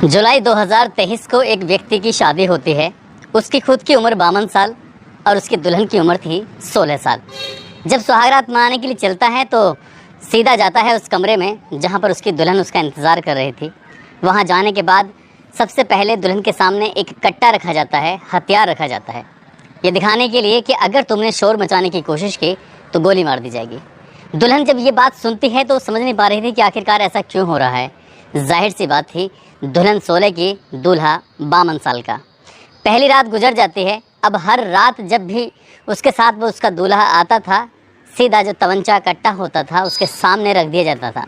जुलाई 2023 को एक व्यक्ति की शादी होती है। उसकी खुद की उम्र 52 साल और उसकी दुल्हन की उम्र थी 16 साल। जब सुहागरात मनाने के लिए चलता है तो सीधा जाता है उस कमरे में जहां पर उसकी दुल्हन उसका इंतज़ार कर रही थी। वहां जाने के बाद सबसे पहले दुल्हन के सामने एक कट्टा रखा जाता है, हथियार रखा जाता है, ये दिखाने के लिए कि अगर तुमने शोर मचाने की कोशिश की तो गोली मार दी जाएगी। दुल्हन जब ये बात सुनती है तो समझ नहीं पा रही थी कि आखिरकार ऐसा क्यों हो रहा है। जाहिर सी बात थी, दुल्हन 16 की, दूल्हा 52 साल का। पहली रात गुजर जाती है। अब हर रात जब भी उसके साथ वो उसका दूल्हा आता था, सीधा जो तमंचा कट्टा होता था उसके सामने रख दिया जाता था।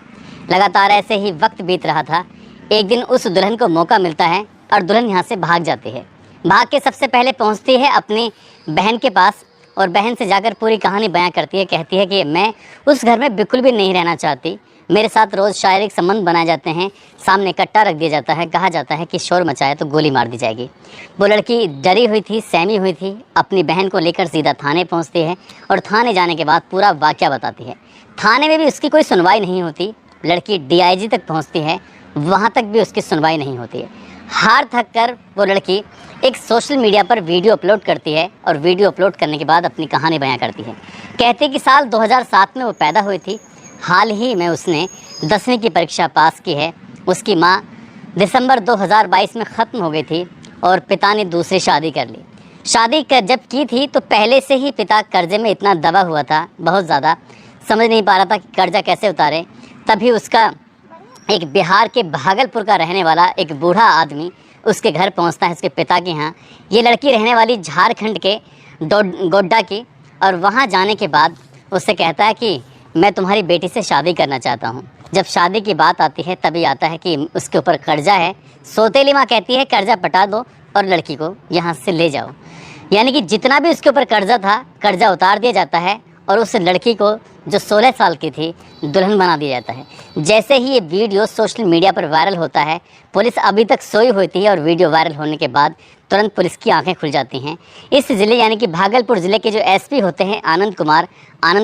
लगातार ऐसे ही वक्त बीत रहा था। एक दिन उस दुल्हन को मौका मिलता है और दुल्हन यहाँ से भाग जाती है। भाग के सबसे पहले पहुँचती है अपनी बहन के पास और बहन से जाकर पूरी कहानी बयां करती है। कहती है कि मैं उस घर में बिल्कुल भी नहीं रहना चाहती। मेरे साथ रोज़ शारीरिक संबंध बनाए जाते हैं, सामने कट्टा रख दिया जाता है, कहा जाता है कि शोर मचाए तो गोली मार दी जाएगी। वो लड़की डरी हुई थी, सहमी हुई थी। अपनी बहन को लेकर सीधा थाने पहुंचती है और थाने जाने के बाद पूरा वाक़या बताती है। थाने में भी उसकी कोई सुनवाई नहीं होती। लड़की DIG तक पहुँचती है, वहाँ तक भी उसकी सुनवाई नहीं होती है। हार थक कर वो लड़की एक सोशल मीडिया पर वीडियो अपलोड करती है और वीडियो अपलोड करने के बाद अपनी कहानी बयां करती है। कहती है कि साल 2007 में वो पैदा हुई थी। हाल ही में उसने 10वीं की परीक्षा पास की है। उसकी माँ दिसंबर 2022 में ख़त्म हो गई थी और पिता ने दूसरी शादी कर ली। जब की थी तो पहले से ही पिता कर्जे में इतना दबा हुआ था, बहुत ज़्यादा समझ नहीं पा रहा था कि कर्जा कैसे उतारे। तभी उसका एक बिहार के भागलपुर का रहने वाला एक बूढ़ा आदमी उसके घर पहुंचता है, उसके पिता के यहाँ। ये लड़की रहने वाली झारखंड के गोड्डा की, और वहाँ जाने के बाद उससे कहता है कि मैं तुम्हारी बेटी से शादी करना चाहता हूँ। जब शादी की बात आती है तभी आता है कि उसके ऊपर कर्जा है। सौतेली माँ कहती है कर्जा पटा दो और लड़की को यहाँ से ले जाओ। यानी कि जितना भी उसके ऊपर कर्जा था, कर्जा उतार दिया जाता है और उस लड़की को जो 16 साल की थी दुल्हन बना दिया जाता है। जैसे ही ये वीडियो सोशल मीडिया पर वायरल होता है, पुलिस अभी तक सोई होती है और वीडियो वायरल होने के बाद तुरंत पुलिस की आंखें खुल जाती हैं। इस ज़िले यानी कि भागलपुर ज़िले के जो SP होते हैं आनंद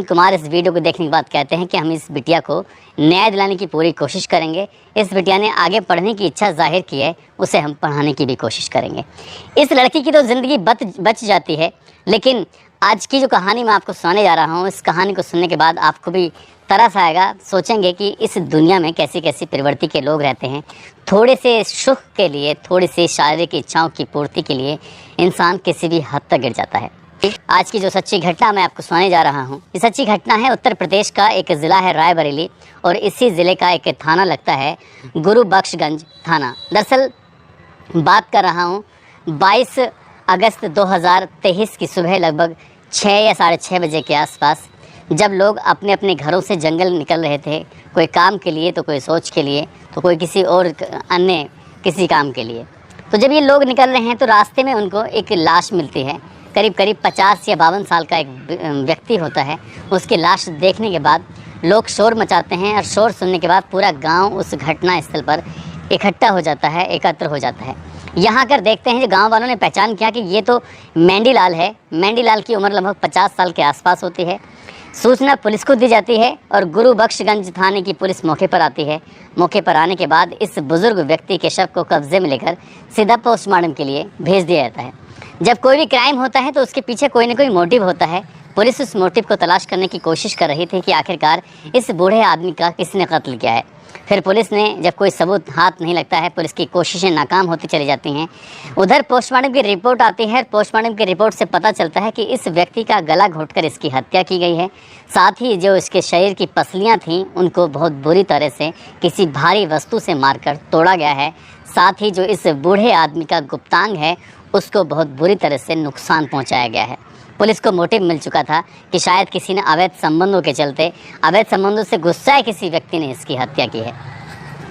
कुमार इस वीडियो को देखने के बाद कहते हैं कि हम इस बिटिया को न्याय दिलाने की पूरी कोशिश करेंगे। इस बिटिया ने आगे पढ़ने की इच्छा जाहिर की है, उसे हम पढ़ाने की भी कोशिश करेंगे। इस लड़की की तो ज़िंदगी बच जाती है, लेकिन आज की जो कहानी मैं आपको सुनाने जा रहा हूँ, इस कहानी को सुनने के बाद आपको भी तरस आएगा। सोचेंगे कि इस दुनिया में कैसी कैसी प्रवृत्ति के लोग रहते हैं। थोड़े से सुख के लिए, थोड़ी सी शारीरिक इच्छाओं की पूर्ति के लिए इंसान किसी भी हद तक गिर जाता है। आज की जो सच्ची घटना मैं आपको सुनाने जा रहा हूँ, ये सच्ची घटना है उत्तर प्रदेश का एक ज़िला है रायबरेली, और इसी ज़िले का एक थाना लगता है गुरुबख्शगंज थाना। दरअसल बात कर रहा हूँ 22 अगस्त 2023 की सुबह लगभग 6 या 6:30 बजे के आसपास, जब लोग अपने अपने घरों से जंगल निकल रहे थे, कोई काम के लिए तो कोई सोच के लिए तो कोई किसी और अन्य किसी काम के लिए। तो जब ये लोग निकल रहे हैं तो रास्ते में उनको एक लाश मिलती है। करीब 50 या 52 साल का एक व्यक्ति होता है। उसकी लाश देखने के बाद लोग शोर मचाते हैं और शोर सुनने के बाद पूरा गाँव उस घटना स्थल पर इकट्ठा हो जाता है, एकत्र हो जाता है। यहाँ कर देखते हैं, जो गांव वालों ने पहचान किया कि ये तो मेंढीलाल है। मेंढीलाल की उम्र लगभग 50 साल के आसपास होती है। सूचना पुलिस को दी जाती है और गुरुबख्शगंज थाने की पुलिस मौके पर आती है। मौके पर आने के बाद इस बुज़ुर्ग व्यक्ति के शव को कब्जे में लेकर सीधा पोस्टमार्टम के लिए भेज दिया जाता है। जब कोई भी क्राइम होता है तो उसके पीछे कोई ना कोई मोटिव होता है। पुलिस उस मोटिव को तलाश करने की कोशिश कर रही थी कि आखिरकार इस बूढ़े आदमी का किसने कत्ल किया है। फिर पुलिस ने जब कोई सबूत हाथ नहीं लगता है, पुलिस की कोशिशें नाकाम होती चली जाती हैं। उधर पोस्टमार्टम की रिपोर्ट आती है। पोस्टमार्टम की रिपोर्ट से पता चलता है कि इस व्यक्ति का गला घोंटकर इसकी हत्या की गई है। साथ ही जो इसके शरीर की पसलियां थीं उनको बहुत बुरी तरह से किसी भारी वस्तु से मारकर तोड़ा गया है। साथ ही जो इस बूढ़े आदमी का गुप्तांग है उसको बहुत बुरी तरह से नुकसान पहुँचाया गया है। पुलिस को मोटिव मिल चुका था कि शायद किसी ने अवैध संबंधों के चलते, अवैध संबंधों से गुस्साए किसी व्यक्ति ने इसकी हत्या की है।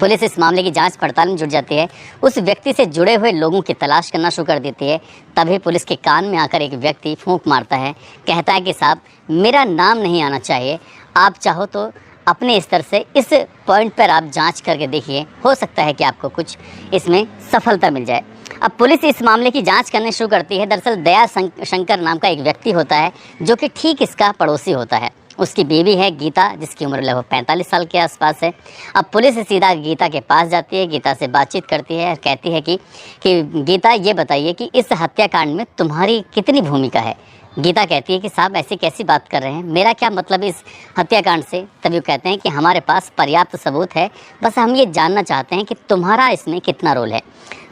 पुलिस इस मामले की जांच पड़ताल में जुट जाती है। उस व्यक्ति से जुड़े हुए लोगों की तलाश करना शुरू कर देती है। तभी पुलिस के कान में आकर एक व्यक्ति फूंक मारता है। कहता है कि साहब, मेरा नाम नहीं आना चाहिए, आप चाहो तो अपने स्तर से इस पॉइंट पर आप जांच करके देखिए, हो सकता है कि आपको कुछ इसमें सफलता मिल जाए। अब पुलिस इस मामले की जांच करने शुरू करती है। दरअसल दया शंकर नाम का एक व्यक्ति होता है जो कि ठीक इसका पड़ोसी होता है। उसकी बीवी है गीता, जिसकी उम्र लगभग 45 साल के आसपास है। अब पुलिस सीधा गीता के पास जाती है, गीता से बातचीत करती है और कहती है कि गीता ये बताइए कि इस हत्याकांड में तुम्हारी कितनी भूमिका है। गीता कहती है कि साहब ऐसी कैसी बात कर रहे हैं, मेरा क्या मतलब इस हत्याकांड से। तभी वो कहते हैं कि हमारे पास पर्याप्त सबूत है, बस हम ये जानना चाहते हैं कि तुम्हारा इसमें कितना रोल है।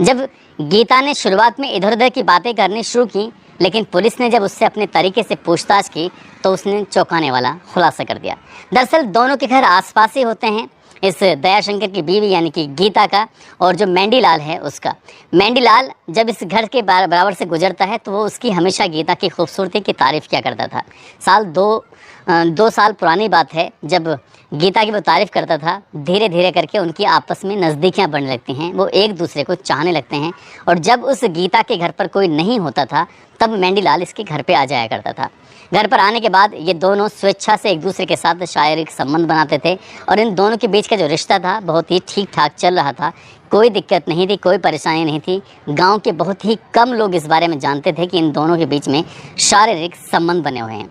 जब गीता ने शुरुआत में इधर उधर की बातें करनी शुरू की, लेकिन पुलिस ने जब उससे अपने तरीके से पूछताछ की तो उसने चौंकाने वाला खुलासा कर दिया। दरअसल दोनों के घर आसपास ही होते हैं, इस दयाशंकर की बीवी यानी कि गीता का और जो मेंढीलाल है उसका। मेंढीलाल जब इस घर के बराबर से गुजरता है तो वो उसकी हमेशा गीता की खूबसूरती की तारीफ़ किया करता था। दो साल पुरानी बात है, जब गीता की वो तारीफ़ करता था, धीरे धीरे करके उनकी आपस में नज़दीकियाँ बढ़ने लगती हैं, वो एक दूसरे को चाहने लगते हैं। और जब उस गीता के घर पर कोई नहीं होता था तब मेंढीलाल इसके घर पे आ जाया करता था। घर पर आने के बाद ये दोनों स्वेच्छा से एक दूसरे के साथ शारीरिक संबंध बनाते थे और इन दोनों के बीच का जो रिश्ता था बहुत ही ठीक ठाक चल रहा था। कोई दिक्कत नहीं थी, कोई परेशानी नहीं थी। गांव के बहुत ही कम लोग इस बारे में जानते थे कि इन दोनों के बीच में शारीरिक संबंध बने हुए हैं।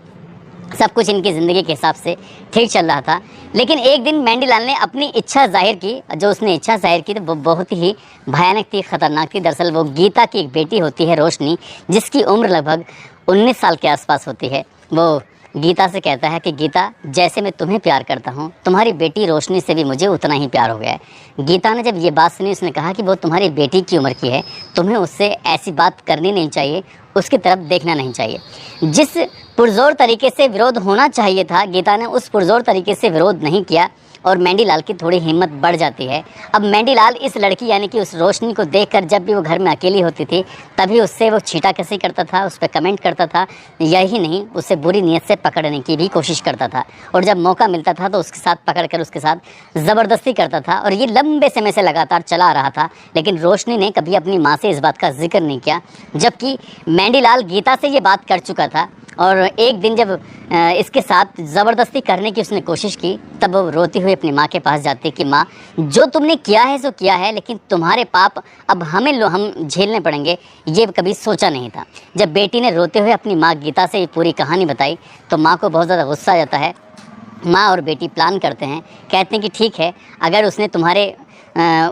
सब कुछ इनकी ज़िंदगी के हिसाब से ठीक चल रहा था। लेकिन एक दिन मेंढीलाल ने अपनी इच्छा जाहिर की। जो उसने इच्छा जाहिर की तो वो बहुत ही भयानक थी, ख़तरनाक थी। दरअसल वो गीता की एक बेटी होती है रोशनी, जिसकी उम्र लगभग 19 साल के आसपास होती है। वो गीता से कहता है कि गीता, जैसे मैं तुम्हें प्यार करता हूँ, तुम्हारी बेटी रोशनी से भी मुझे उतना ही प्यार हो गया है। गीता ने जब ये बात सुनी, उसने कहा कि वो तुम्हारी बेटी की उम्र की है, तुम्हें उससे ऐसी बात करनी नहीं चाहिए, उसकी तरफ देखना नहीं चाहिए। जिस पुरजोर तरीके से विरोध होना चाहिए था, गीता ने उस पुरजोर तरीके से विरोध नहीं किया और मेंढीलाल की थोड़ी हिम्मत बढ़ जाती है। अब मेंढीलाल इस लड़की यानी कि उस रोशनी को देखकर जब भी वो घर में अकेली होती थी तभी उससे वो छींटाकसी करता था, उस पर कमेंट करता था। यही नहीं, उसे बुरी नीयत से पकड़ने की भी कोशिश करता था और जब मौका मिलता था तो उसके साथ पकड़कर उसके साथ ज़बरदस्ती करता था। और ये लंबे समय से लगातार चला रहा था, लेकिन रोशनी ने कभी अपनी माँ से इस बात का जिक्र नहीं किया, जबकि मेंढीलाल गीता से ये बात कर चुका था। और एक दिन जब इसके साथ ज़बरदस्ती करने की उसने कोशिश की तब वो रोती हुई अपनी माँ के पास जाती कि माँ, जो तुमने किया है सो किया है, लेकिन तुम्हारे पाप अब हम झेलने पड़ेंगे, ये कभी सोचा नहीं था। जब बेटी ने रोते हुए अपनी माँ गीता से ये पूरी कहानी बताई तो माँ को बहुत ज़्यादा गुस्सा आ जाता है। माँ और बेटी प्लान करते हैं, कहते हैं कि ठीक है, अगर उसने तुम्हारे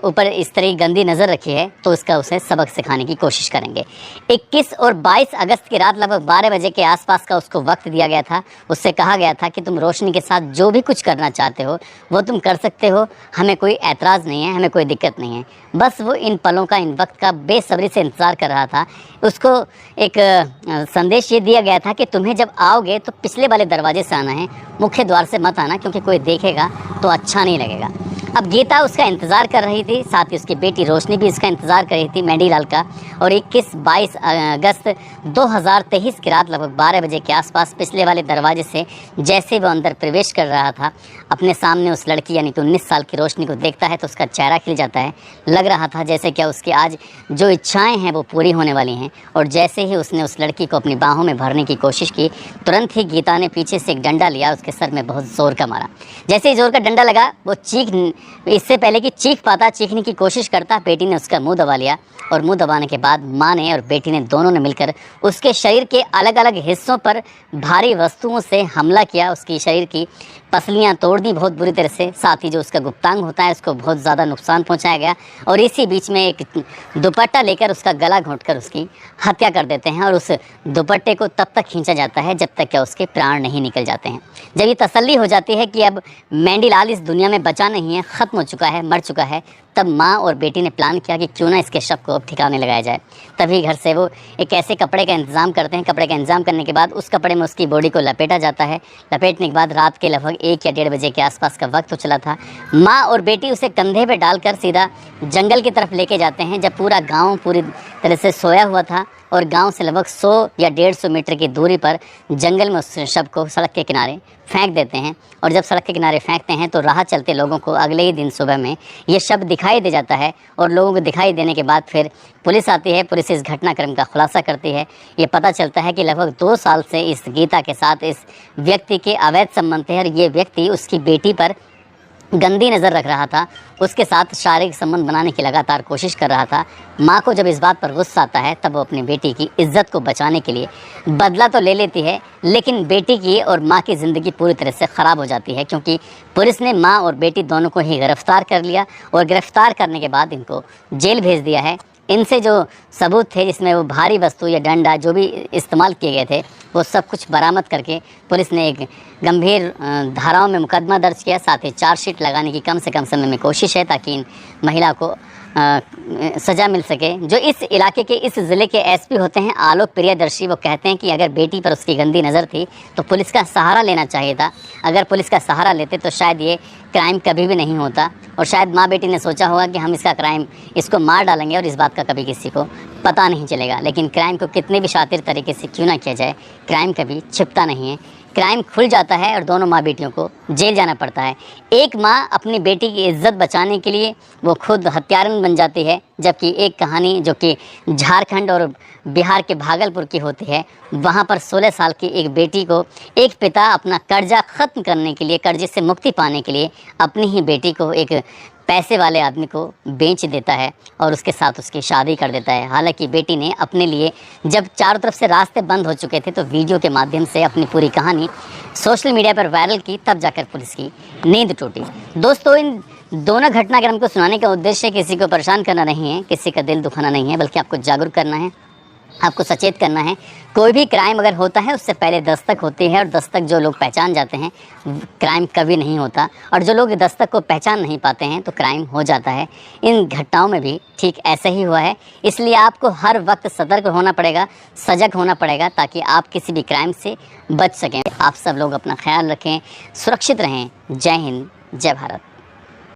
ऊपर इस तरह की गंदी नज़र रखी है तो उसका उसे सबक सिखाने की कोशिश करेंगे। 21 और 22 अगस्त की रात लगभग 12 बजे के आसपास का उसको वक्त दिया गया था। उससे कहा गया था कि तुम रोशनी के साथ जो भी कुछ करना चाहते हो वो तुम कर सकते हो, हमें कोई ऐतराज़ नहीं है, हमें कोई दिक्कत नहीं है। बस वो इन पलों का, इन वक्त का बेसब्री से इंतज़ार कर रहा था। उसको एक संदेश ये दिया गया था कि तुम्हें जब आओगे तो पिछले वाले दरवाजे से आना है, मुख्य द्वार से मत आना, क्योंकि कोई देखेगा तो अच्छा नहीं लगेगा। अब गीता उसका इंतज़ार कर रही थी, साथ ही उसकी बेटी रोशनी भी इसका इंतज़ार कर रही थी मेंढीलाल का। और 21-22 अगस्त 2023 की रात लगभग 12 बजे के आसपास पिछले वाले दरवाजे से जैसे वो अंदर प्रवेश कर रहा था, अपने सामने उस लड़की यानी कि 19 साल की रोशनी को देखता है तो उसका चेहरा खिल जाता है। लग रहा था जैसे क्या उसकी आज जो इच्छाएँ हैं वो पूरी होने वाली हैं। और जैसे ही उसने उस लड़की को अपनी बाहों में भरने की कोशिश की, तुरंत ही गीता ने पीछे से एक डंडा लिया, उसके सर में बहुत ज़ोर का मारा। जैसे ही ज़ोर का डंडा लगा, वो इससे पहले कि चीख पाता, चीखने की कोशिश करता, बेटी ने उसका मुंह दबा लिया। और मुंह दबाने के बाद माँ ने और बेटी ने दोनों ने मिलकर उसके शरीर के अलग अलग हिस्सों पर भारी वस्तुओं से हमला किया। उसकी शरीर की पसलियाँ तोड़ दी बहुत बुरी तरह से, साथ ही जो उसका गुप्तांग होता है उसको बहुत ज़्यादा नुकसान पहुँचाया गया। और इसी बीच में एक दुपट्टा लेकर उसका गला घोंटकर उसकी हत्या कर देते हैं। और उस दुपट्टे को तब तक खींचा जाता है जब तक कि उसके प्राण नहीं निकल जाते हैं। जब ये तसल्ली हो जाती है कि अब मेंढीलाल इस दुनिया में बचा नहीं है, ख़त्म हो चुका है, मर चुका है, तब माँ और बेटी ने प्लान किया कि क्यों ना इसके शव को अब ठिकाने लगाया जाए। तभी घर से वो एक ऐसे कपड़े का इंतज़ाम करते हैं। कपड़े का इंतज़ाम करने के बाद उस कपड़े में उसकी बॉडी को लपेटा जाता है। लपेटने के बाद रात के लगभग 1 या 1:30 बजे के आसपास का वक्त हो चला था। माँ और बेटी उसे कंधे पे डालकर सीधा जंगल की तरफ लेके जाते हैं, जब पूरा गाँव पूरी तरह से सोया हुआ था। और गांव से लगभग 100 या 150 मीटर की दूरी पर जंगल में उस शव को सड़क के किनारे फेंक देते हैं। और जब सड़क के किनारे फेंकते हैं तो राह चलते लोगों को अगले ही दिन सुबह में ये शव दिखाई दे जाता है। और लोगों को दिखाई देने के बाद फिर पुलिस आती है। पुलिस इस घटनाक्रम का खुलासा करती है। ये पता चलता है कि लगभग 2 साल से इस गीता के साथ इस व्यक्ति के अवैध संबंध थे और ये व्यक्ति उसकी बेटी पर गंदी नज़र रख रहा था, उसके साथ शारीरिक संबंध बनाने की लगातार कोशिश कर रहा था। माँ को जब इस बात पर गुस्सा आता है तब वो अपनी बेटी की इज्जत को बचाने के लिए बदला तो ले लेती है, लेकिन बेटी की और माँ की ज़िंदगी पूरी तरह से ख़राब हो जाती है, क्योंकि पुलिस ने माँ और बेटी दोनों को ही गिरफ़्तार कर लिया और गिरफ़्तार करने के बाद इनको जेल भेज दिया है। इनसे जो सबूत थे, जिसमें वो भारी वस्तु या डंडा जो भी इस्तेमाल किए गए थे, वो सब कुछ बरामद करके पुलिस ने एक गंभीर धाराओं में मुकदमा दर्ज किया। साथ ही चार्जशीट लगाने की कम से कम समय में कोशिश है ताकि इन महिला को सज़ा मिल सके। जो इस इलाके के, इस ज़िले के एसपी होते हैं आलोक प्रियदर्शी, वो कहते हैं कि अगर बेटी पर उसकी गंदी नज़र थी तो पुलिस का सहारा लेना चाहिए था। अगर पुलिस का सहारा लेते तो शायद ये क्राइम कभी भी नहीं होता, और शायद माँ बेटी ने सोचा होगा कि हम इसका क्राइम, इसको मार डालेंगे और इस बात का कभी किसी को पता नहीं चलेगा। लेकिन क्राइम को कितने भी शातिर तरीके से क्यों ना किया जाए, क्राइम कभी छिपता नहीं है, क्राइम खुल जाता है और दोनों माँ बेटियों को जेल जाना पड़ता है। एक माँ अपनी बेटी की इज्जत बचाने के लिए वो खुद हत्यारन बन जाती है, जबकि एक कहानी जो कि झारखंड और बिहार के भागलपुर की होती है, वहाँ पर 16 साल की एक बेटी को एक पिता अपना कर्जा ख़त्म करने के लिए, कर्जे से मुक्ति पाने के लिए अपनी ही बेटी को एक पैसे वाले आदमी को बेच देता है और उसके साथ उसकी शादी कर देता है। हालांकि बेटी ने अपने लिए, जब चारों तरफ से रास्ते बंद हो चुके थे, तो वीडियो के माध्यम से अपनी पूरी कहानी सोशल मीडिया पर वायरल की, तब जाकर पुलिस की नींद टूटी। दोस्तों, इन दोनों घटनाक्रम को सुनाने का उद्देश्य किसी को परेशान करना नहीं है, किसी का दिल दुखाना नहीं है, बल्कि आपको जागरूक करना है, आपको सचेत करना है। कोई भी क्राइम अगर होता है उससे पहले दस्तक होती है, और दस्तक जो लोग पहचान जाते हैं क्राइम कभी नहीं होता, और जो लोग दस्तक को पहचान नहीं पाते हैं तो क्राइम हो जाता है। इन घटनाओं में भी ठीक ऐसा ही हुआ है, इसलिए आपको हर वक्त सतर्क होना पड़ेगा, सजग होना पड़ेगा, ताकि आप किसी भी क्राइम से बच सकें। आप सब लोग अपना ख्याल रखें, सुरक्षित रहें। जय हिंद, जय भारत।